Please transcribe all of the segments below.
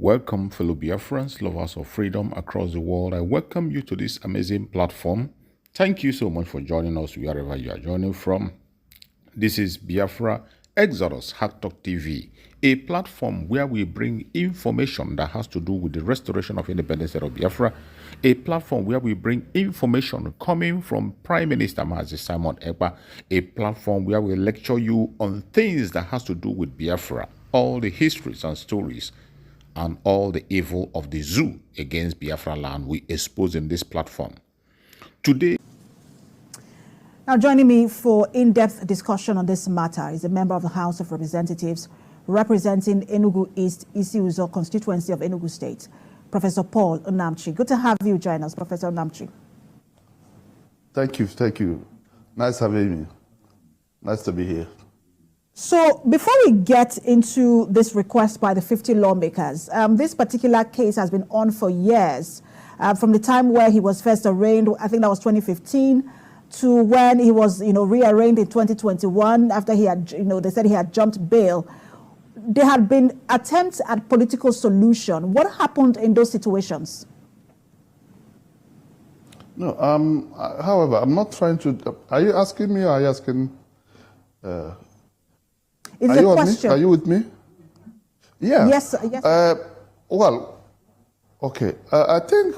Welcome, fellow Biafrans, lovers of freedom across the world. I welcome you to this amazing platform. Thank you so much for joining us wherever you are joining from. This is Biafra Exodus Hack Talk TV, a platform where we bring information that has to do with the restoration of independence of Biafra, a platform where we bring information coming from Prime Minister Mazi Simon Ekpa, a platform where we lecture you on things that has to do with Biafra, all the histories and stories, and all the evil of the zoo against Biafra land we expose in this platform. Today, now joining me for in-depth discussion on this matter is a member of the House of Representatives representing Enugu East, Isi-Uzo constituency of Enugu State, Professor Paul Nnamdi. Good to have you join us, Professor Nnamdi. Thank you. Nice having me. Nice to be here. So before we get into this request by the 50 lawmakers, this particular case has been on for years, from the time where he was first arraigned, I think that was 2015, to when he was, rearranged in 2021 after he had, they said he had jumped bail. There had been attempts at political solution. What happened in those situations? No, however, I'm not trying to. Are you asking me or are you asking? It's a question. Are you with me? Yeah. Yes. Well, okay. I think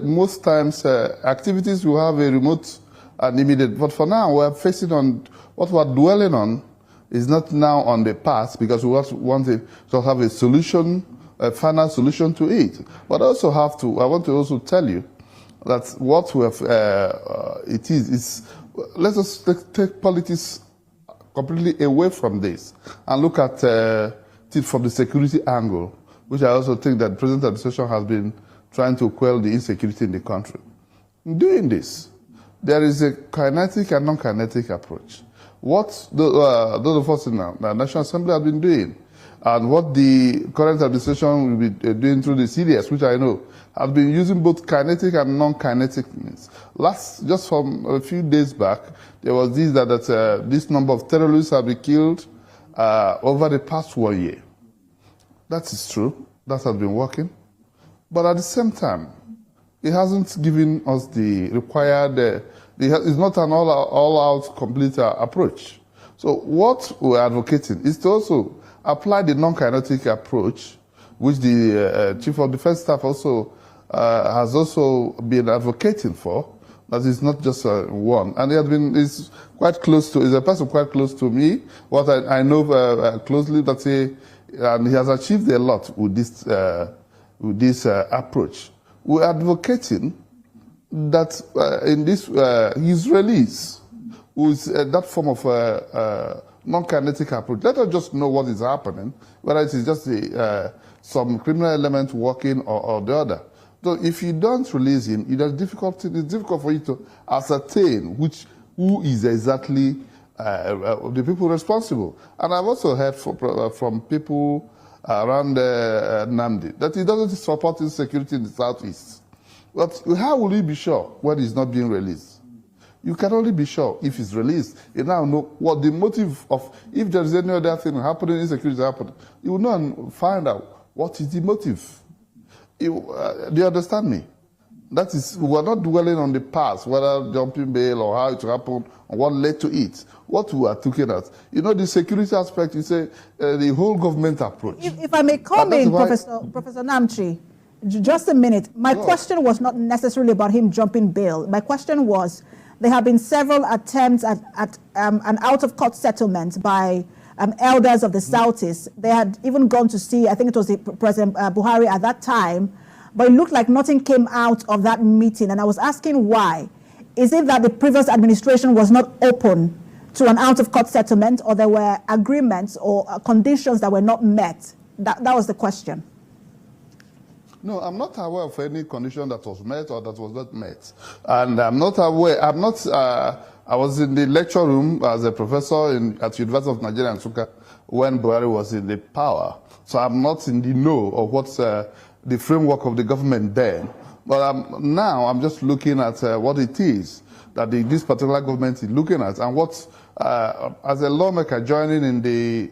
most times activities will have a remote and immediate. But for now, we're facing on what we're dwelling on is not now on the past because we want to have a solution, a final solution to it. But I want to also tell you that what we have it is let us take politics completely away from this and look at it from the security angle, which I also think that the present administration has been trying to quell the insecurity in the country. In doing this, there is a kinetic and non-kinetic approach. What those of us in the National Assembly have been doing and what the current administration will be doing through the CDS, which I know, have been using both kinetic and non-kinetic means. Just from a few days back, there was this number of terrorists have been killed over the past 1 year. That is true. That has been working. But at the same time, it hasn't given us the required, it's not an all-out complete approach. So what we're advocating is to also apply the non-kinetic approach, which the Chief of Defense Staff also has also been advocating for. That is not just one, and is a person quite close to me. What I know closely, and he has achieved a lot with this approach. We're advocating that in this his release with that form of non-kinetic approach. Let us just know what is happening, whether it is just some criminal element working or the other. So if you don't release him, it's difficult for you to ascertain who is exactly the people responsible. And I've also heard from people around Nnamdi that he doesn't support insecurity in the southeast. But how will you be sure when he's not being released? You can only be sure if he's released. You now know what the motive of, if there is any other thing happening, insecurity happening, you will not find out what is the motive. Do you understand me? That is, we're not dwelling on the past, whether jumping bail or how it happened, or what led to it. What we are looking at, the security aspect, you say the whole government approach. If I may come in, Professor Nnamdi, just a minute. My question was not necessarily about him jumping bail. My question was, there have been several attempts at an out-of-court settlement by elders of the Southeast. They had even gone to see, I think it was President Buhari at that time, but it looked like nothing came out of that meeting. And I was asking why. Is it that the previous administration was not open to an out-of-court settlement, or there were agreements or conditions that were not met? That was the question. No, I'm not aware of any condition that was met or that was not met. And I'm not aware, I was in the lecture room as a professor at University of Nigeria in Nsukka when Buhari was in the power. So I'm not in the know of what's the framework of the government then. But now I'm just looking at what it is that this particular government is looking at and what, as a lawmaker joining in the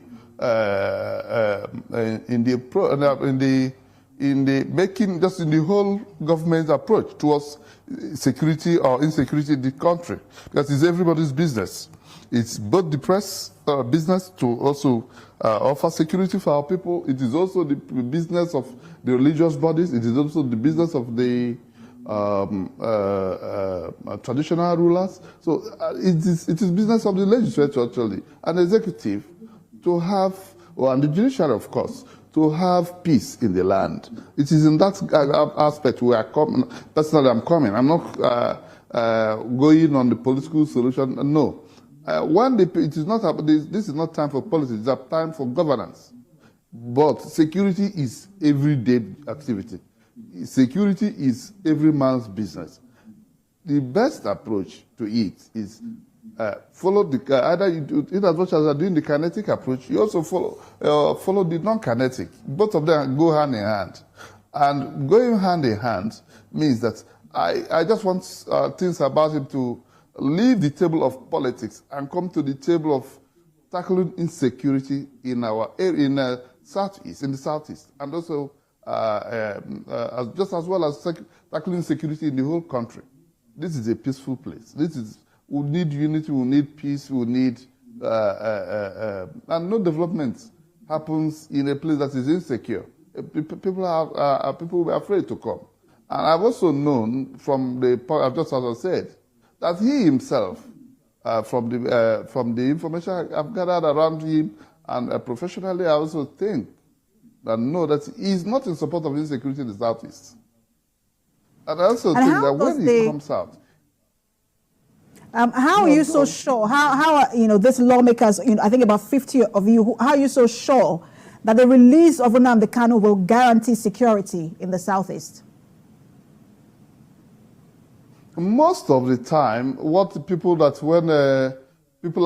just in the whole government approach towards security or insecurity in the country, because it's everybody's business. It's both the press business to also offer security for our people. It is also the business of the religious bodies. It is also the business of the traditional rulers. So it is business of the legislature actually, and executive, to have, and the judiciary of course, to have peace in the land. It is in that aspect where personally I'm coming. I'm not going on the political solution. No. This is not time for politics. It's a time for governance. But security is everyday activity. Security is every man's business. The best approach to it is follow either you do it as much as you're doing the kinetic approach, you also follow the non-kinetic. Both of them go hand in hand. And going hand in hand means that I just want things about him to leave the table of politics and come to the table of tackling insecurity in the southeast, and also just as well as tackling security in the whole country. This is a peaceful place. We need unity, we need peace, we need, and no development happens in a place that is insecure. People are afraid to come. And I've also known from just as I said, that he himself, from the information I've gathered around him, and professionally, I also think that he's not in support of insecurity in the southeast. And I also think that when he comes out, how are you so sure? How are these lawmakers? I think about 50 of you. How are you so sure that the release of Nnamdi Kanu will guarantee security in the southeast? Most of the time, when people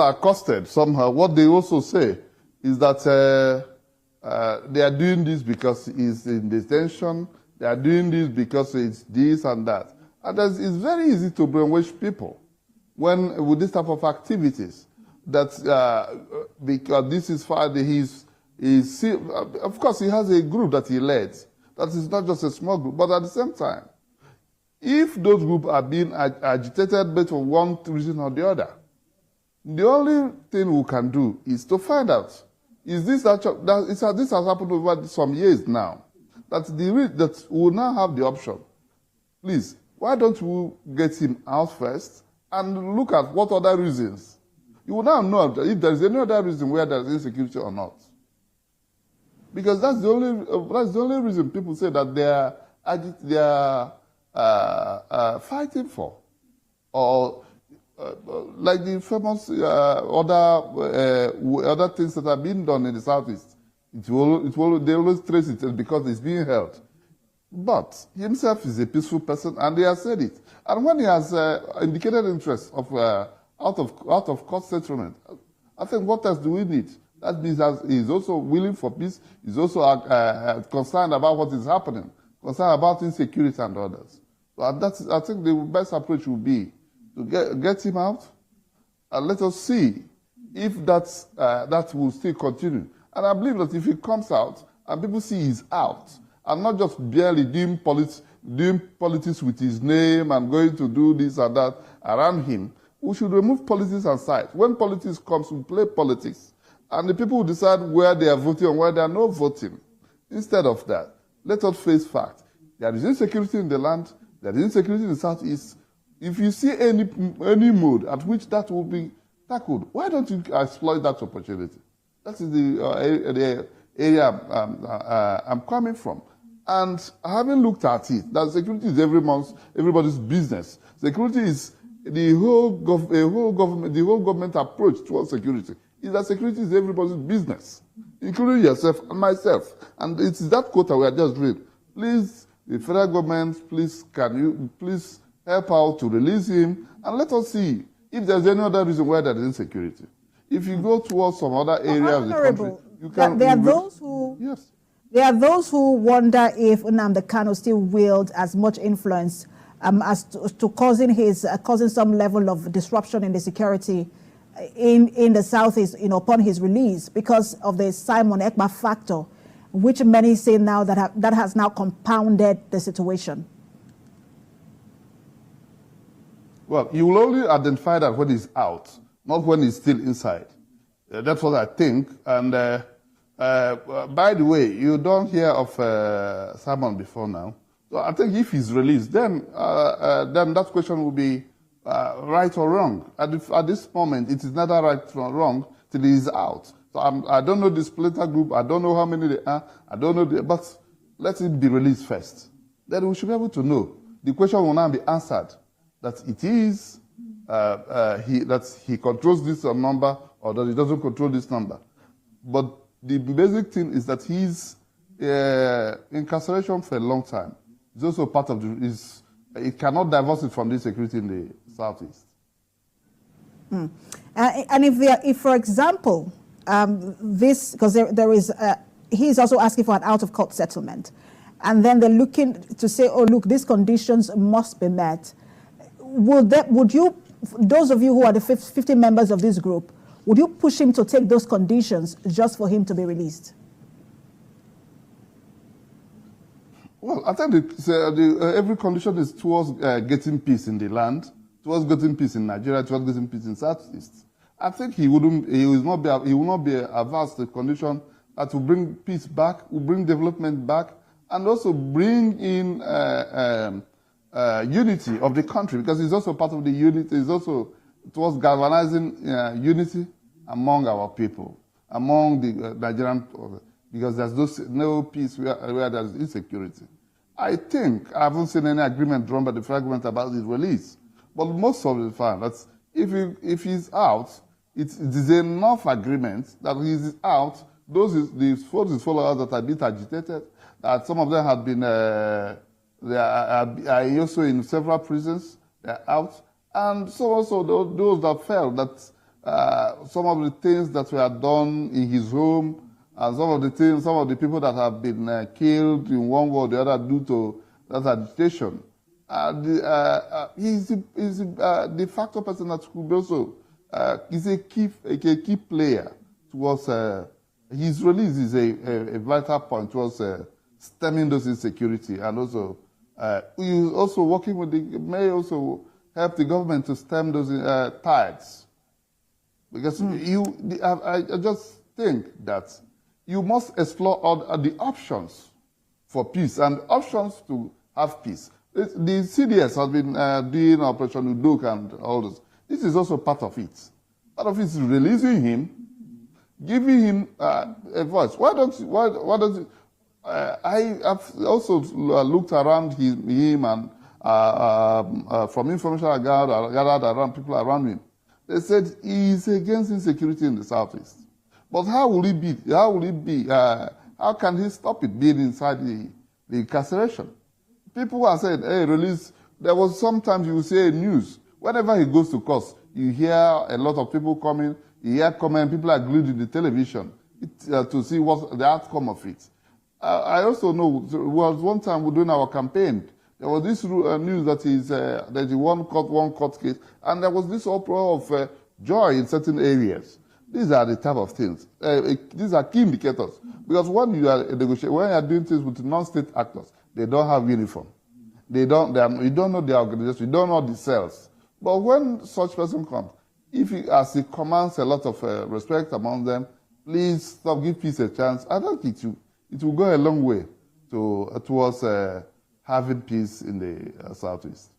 are accosted somehow, what they also say is that they are doing this because he's in detention, they are doing this because it's this and that. And it's very easy to brainwash people with this type of activities. That because this is of course he has a group that he leads. That is not just a small group, but at the same time, if those groups are being agitated based on one reason or the other, the only thing we can do is to find out, this has happened over some years now, that we will now have the option. Please, why don't we get him out first and look at what other reasons? You will now know if there is any other reason where there is insecurity or not. Because that's the only reason people say that they are fighting for, or like the famous other things that are being done in the southeast. They always trace it because it's being held. But himself is a peaceful person, and he has said it. And when he has indicated interest of out of court settlement, I think what else do we need? That means that he's also willing for peace. He's also concerned about what is happening, concerned about insecurity and others. So I think the best approach would be to get him out, and let us see if that will still continue. And I believe that if he comes out and people see he's out, and not just barely doing politics with his name and going to do this and that around him, we should remove politics aside. When politics comes, we play politics, and the people will decide where they are voting and where they are not voting. Instead of that, let us face facts. There is insecurity in the land. There is insecurity in the southeast. If you see any mode at which that will be tackled, why don't you exploit that opportunity? That is the area I'm coming from. And having looked at it, that security is everybody's business. Security is the whole government approach towards security. Is that security is everybody's business, including yourself and myself. And it's that quota we are just reading. Please, the federal government, please, can you please help out to release him, and let us see if there's any other reason why there is insecurity. If you go towards some other areas of the country, you can. There are those who wonder if Nnamdi Kanu still wields as much influence as to causing some level of disruption in the security in the Southeast, upon his release, because of the Simon Ekpa factor, which many say now that has now compounded the situation? Well, you will only identify that when he's out, not when he's still inside. That's what I think. And by the way, you don't hear of Simon before now. So I think if he's released, then that question will be right or wrong. At this moment, it is neither right or wrong till he's out. So I don't know this political group. I don't know how many they are. I don't know, but let it be released first. Then we should be able to know. The question will now be answered that it is that he controls this number or that he doesn't control this number. But the basic thing is that he's incarceration for a long time. It's also part of it cannot divorce it from the security in the Southeast. And if for example, this, because there is, he's also asking for an out-of-court settlement, and then they're looking to say, oh, look, these conditions must be met. Would you, those of you who are the 50 members of this group, would you push him to take those conditions just for him to be released? Well, I think every condition is towards getting peace in the land, towards getting peace in Nigeria, towards getting peace in Southeast. I think he will not be averse to the condition that will bring peace back, will bring development back, and also bring in unity of the country, because it's also part of the unity. It's also towards galvanizing unity among our people, among the Nigerian, because there's no peace where there's insecurity. I think I haven't seen any agreement drawn by the federal government about his release, but most of the time, that's if he's out, it is enough agreement that he's out. His followers that have been agitated, that some of them have been, they are also in several prisons, they're out. And so also those that felt that some of the things that were done in his home, and some of the people that have been killed in one way or the other due to that agitation, he's the de facto person that could also is a key player towards his release is a vital point towards stemming those insecurity, and also he is also working with may also help the government to stem those tides, because I just think that you must explore all the options for peace and options to have peace. The CDS has been doing Operation Udok and all this. This is also part of it. Part of it is releasing him, giving him a voice. Why does I have also looked around him and from information I gathered around people around him. They said he is against insecurity in the Southeast. But how will he be? How can he stop it being inside the incarceration? People are saying, hey, release. There was sometimes you will say news. Whenever he goes to court, you hear a lot of people coming, you hear comment, people are glued to the television to see what the outcome of it. I also know there was one time we're doing our campaign. There was this news that there's one court case, and there was this uproar of joy in certain areas. These are the type of things. These are key indicators, because when you are negotiating, when you are doing things with non-state actors, they don't have uniform. You don't know their organization, you don't know the cells. But when such person comes, as he commands a lot of respect among them, please give peace a chance. I think it will go a long way towards having peace in the Southeast.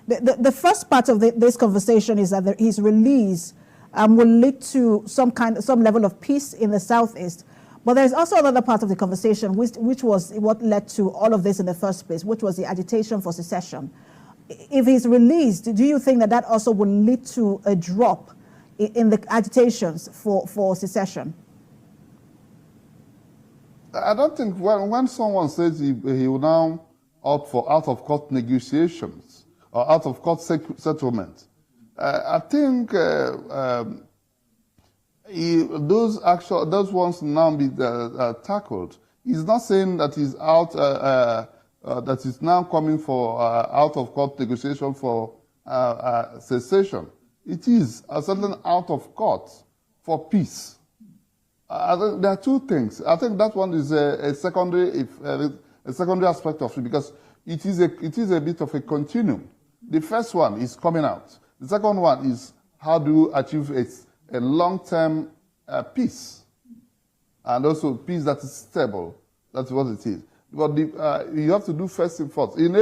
The first part of this conversation is that his release will lead to some level of peace in the Southeast. But there's also another part of the conversation, which was what led to all of this in the first place, which was the agitation for secession. If he's released, do you think that also will lead to a drop in the agitations for secession? I don't think when someone says he will now opt for out-of-court negotiations or out-of-court settlement, I think those ones now be tackled. He's not saying that he's out, that he's now coming for out-of-court negotiation for cessation. It is a certain out of court for peace. There are two things. I think that one is a secondary aspect of it, because it is a bit of a continuum. The first one is coming out. The second one is how do you achieve a long-term peace, and also peace that is stable. That's what it is. But you have to do first and first. In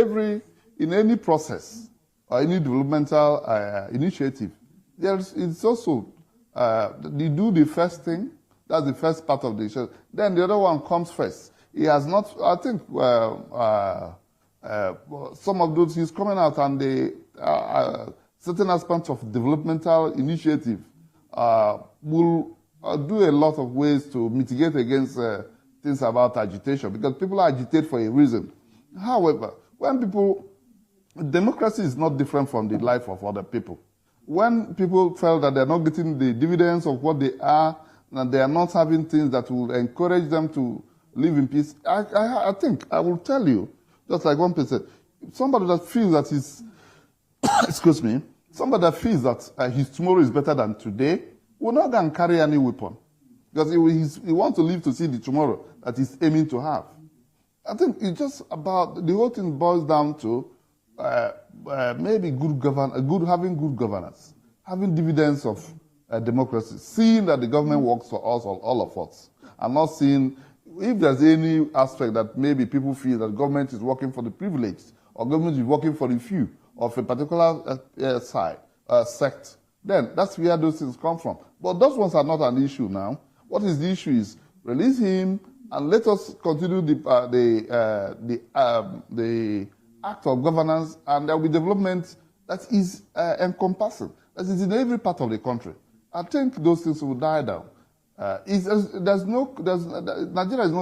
any process or any developmental initiative, it's also you do the first thing. That's the first part of the issue. Then the other one comes first. He has not. I think some of those he's coming out, and the certain aspects of developmental initiative will do a lot of ways to mitigate against things about agitation, because people agitate for a reason. However, democracy is not different from the life of other people. When people feel that they're not getting the dividends of what they are, and they are not having things that will encourage them to live in peace, I think, I will tell you, just like one person, somebody that feels that his, excuse me, somebody that feels that his tomorrow is better than today will not go and carry any weapon, because he wants to live to see the tomorrow that he's aiming to have. I think it's just about, the whole thing boils down to maybe having good governance, having dividends of democracy, seeing that the government works for us, all of us, and not seeing if there's any aspect that maybe people feel that government is working for the privileged, or government is working for the few of a particular sect. Then that's where those things come from. But those ones are not an issue now. What is the issue is release him and let us continue the act of governance, and there will be development that is encompassing, that is in every part of the country. I think those things will die down. Nigeria is not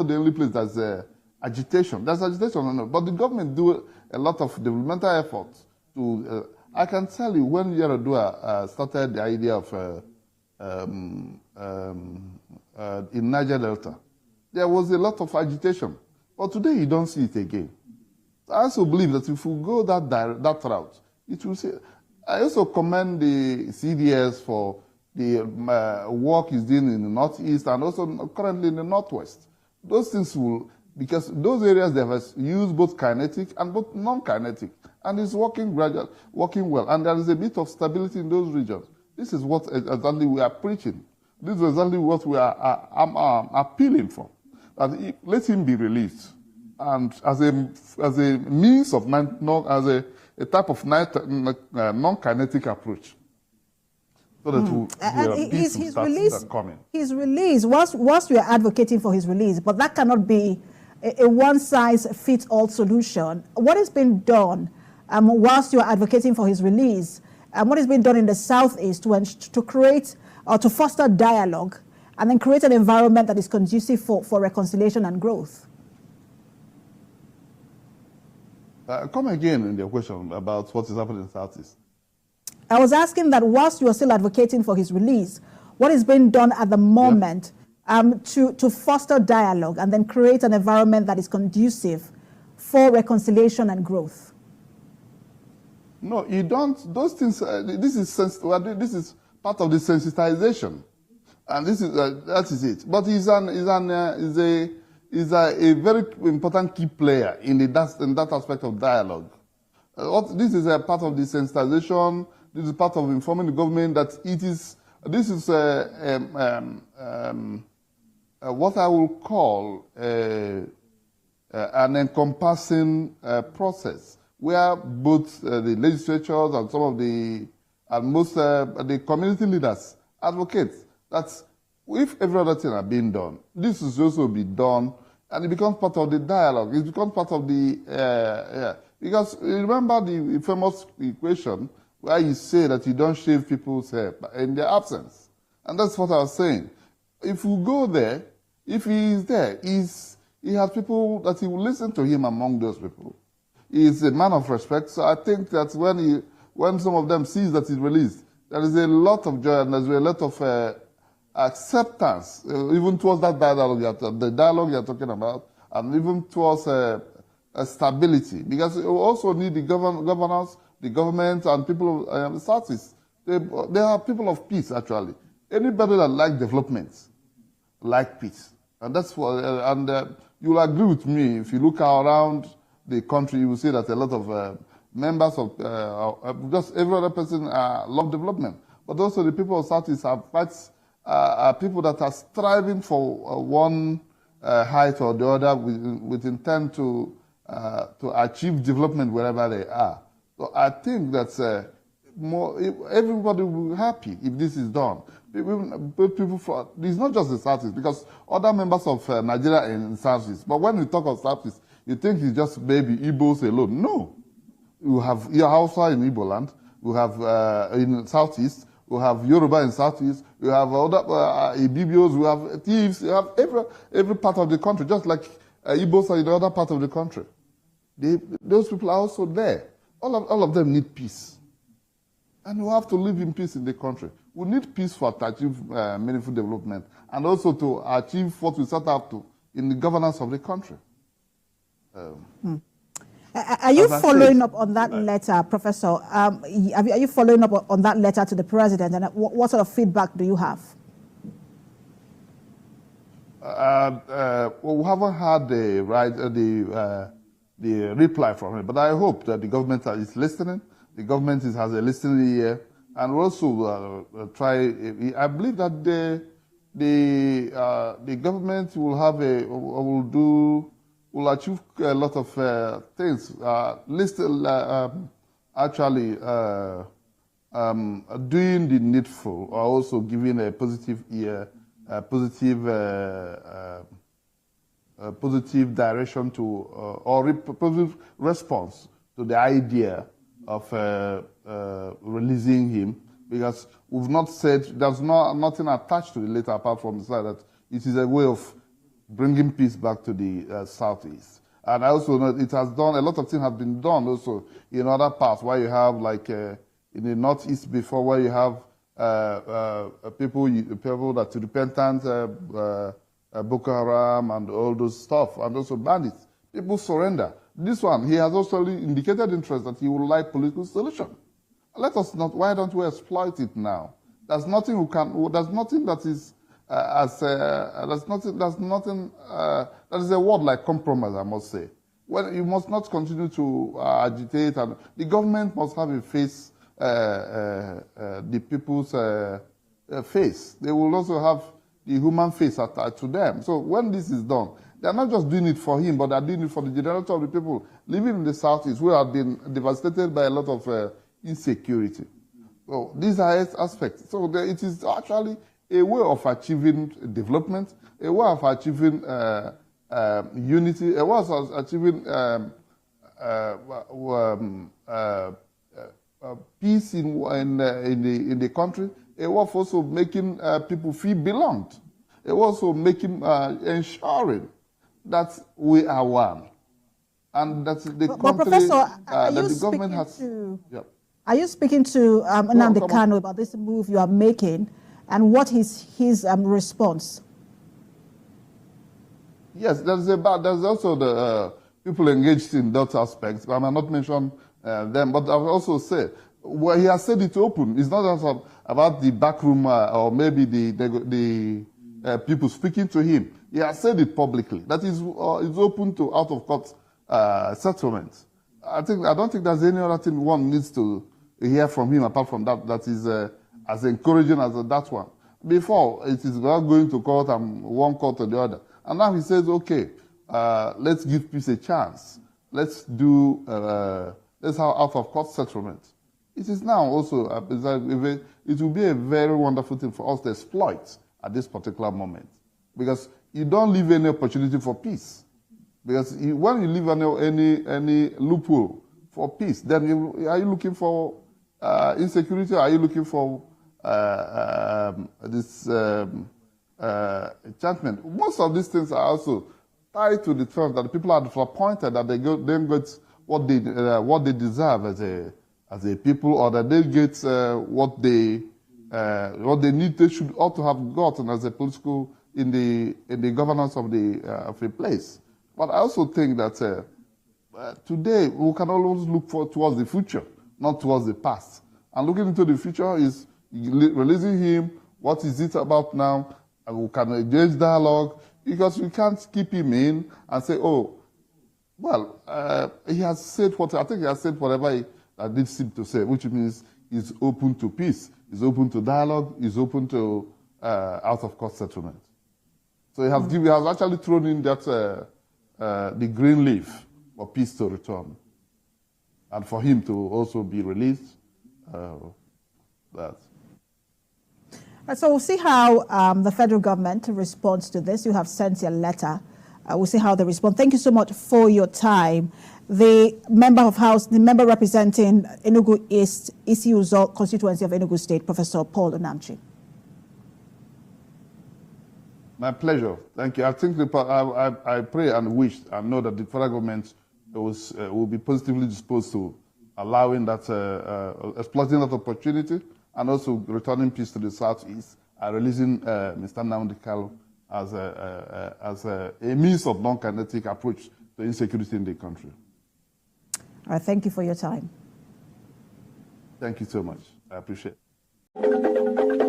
the only place that's agitation. There's agitation, but the government do a lot of developmental efforts to. I can tell you when Yaradua started the idea of in Niger Delta, there was a lot of agitation, but today you don't see it again. I also believe that if we go that route, it will say. I also commend the CDS for the work is doing in the Northeast and also currently in the Northwest. Those things will, because those areas they have used both kinetic and both non-kinetic, and it's working well, and there is a bit of stability in those regions. This is what exactly we are preaching. This is exactly what we are appealing for. That let him be released, and as a means of as a type of non-kinetic approach. So that his release, his release, whilst we are advocating for his release, but that cannot be a one-size-fits-all solution. What has been done whilst you are advocating for his release, what has been done in the Southeast to create or to foster dialogue and then create an environment that is conducive for reconciliation and growth? Come again in the question about what is happening in the Southeast. I was asking that whilst you are still advocating for his release, what is being done at the moment to foster dialogue and then create an environment that is conducive for reconciliation and growth? No, you don't. Those things. This is part of the sensitization, and this is that is it. But he's a very important key player in that aspect of dialogue. This is a part of the sensitization. This is part of informing the government that it is. This is what I will call an encompassing process, where both the legislatures and some of most the community leaders advocate that if every other thing are being done, this is also be done, and it becomes part of the dialogue. It becomes part of the because remember the famous equation where you say that you don't shave people's hair in their absence, and that's what I was saying. If we go there, if he is there, he has people that he will listen to him among those people. He is a man of respect, so I think that when some of them sees that he's released, there is a lot of joy and there's a lot of acceptance, even towards that dialogue you're talking about, and even towards stability. Because you also need the governors, the government, and people of the Southeast They are people of peace, actually. Anybody that likes development, like peace. And that's what, you'll agree with me, if you look around the country, you will see that a lot of members of, just every other person love development. But also the people of Southeast are people that are striving for one height or the other with intent to achieve development wherever they are. So I think that everybody will be happy if this is done. It's not just the Southeast, because other members of Nigeria are in Southeast. But when we talk of Southeast, you think it's just maybe Igbos alone. No. You have Hausa in Igbo land. You have in Southeast. We have Yoruba in Southeast. We have other Ibibios. We have thieves. You have every part of the country, just like Igbos are in the other part of the country. Those people are also there. All of them need peace. And we have to live in peace in the country. We need peace to achieve meaningful development and also to achieve what we set out to in the governance of the country. Are you following up on that letter, Professor? Are you following up on that letter to the president, and what sort of feedback do you have? Well, we haven't had the reply from him, but I hope that the government is listening. The government has a listening ear, and also try. I believe that the government will achieve a lot of things. Doing the needful, or also giving a positive ear, positive direction to, or positive response to the idea of releasing him, because we've not said, there's nothing attached to the letter apart from the fact that it is a way of bringing peace back to the Southeast. And I also know it has done, a lot of things have been done also in other parts, where you have like in the Northeast before, where you have people that are repentant, Boko Haram and all those stuff, and also bandits. People surrender. This one, he has also indicated interest that he would like political solution. Let us not, why don't we exploit it now? There's nothing there's nothing that is, that is a word like compromise, I must say. Well, you must not continue to agitate, and the government must have a face, the people's face. They will also have the human face attached to them. So when this is done, they're not just doing it for him, but they're doing it for the generality of the people living in the Southeast, who have been devastated by a lot of insecurity. So these are aspects. So it is actually a way of achieving development, a way of achieving unity, a way of achieving peace in the country, a way of also making people feel belonged, a way also making ensuring that we are one, and that the country, Professor, that the government has. Are you speaking to Nnamdi Kanu about this move you are making, and what is his response? Yes, there's also the people engaged in that aspect. I may not mention them, but I've also said, well, he has said it open. It's not just about the backroom or maybe the people speaking to him. He has said it publicly that is open to out-of-court settlements. I don't think there's any other thing one needs to hear from him apart from that is as encouraging as that one. Before, it is about going to court and one court or the other. And now he says, okay, let's give peace a chance. Let's have out-of-court settlement. It is now also, it will be a very wonderful thing for us to exploit at this particular moment. Because you don't leave any opportunity for peace. Because when you leave any loophole for peace, then are you looking for insecurity? Are you looking for this enchantment? Most of these things are also tied to the fact that the people are disappointed that they don't get what they deserve as a people, or that they get what they need. They should ought to have gotten as a political in the governance of a place. But I also think that today we can always look towards the future, not towards the past. And looking into the future is releasing him. What is it about now? We can engage dialogue, because we can't keep him in and say, oh, well, he has said what, I think he has said whatever he needs him to say, which means he's open to peace, he's open to dialogue, he's open to out-of-court settlement. So he has actually thrown in that the green leaf for peace to return, and for him to also be released. So we'll see how the federal government responds to this. You have sent your letter. We'll see how they respond. Thank you so much for your time. The member representing Enugu East, Isi-Uzo constituency of Enugu State, Professor Paul Nnamdi. My pleasure. Thank you. I think I pray and wish and know that the federal government will be positively disposed to allowing that, exploiting that opportunity, and also returning peace to the Southeast, and releasing Mr. Nnamdi Kanu as a means of non-kinetic approach to insecurity in the country. All right, thank you for your time. Thank you so much. I appreciate it.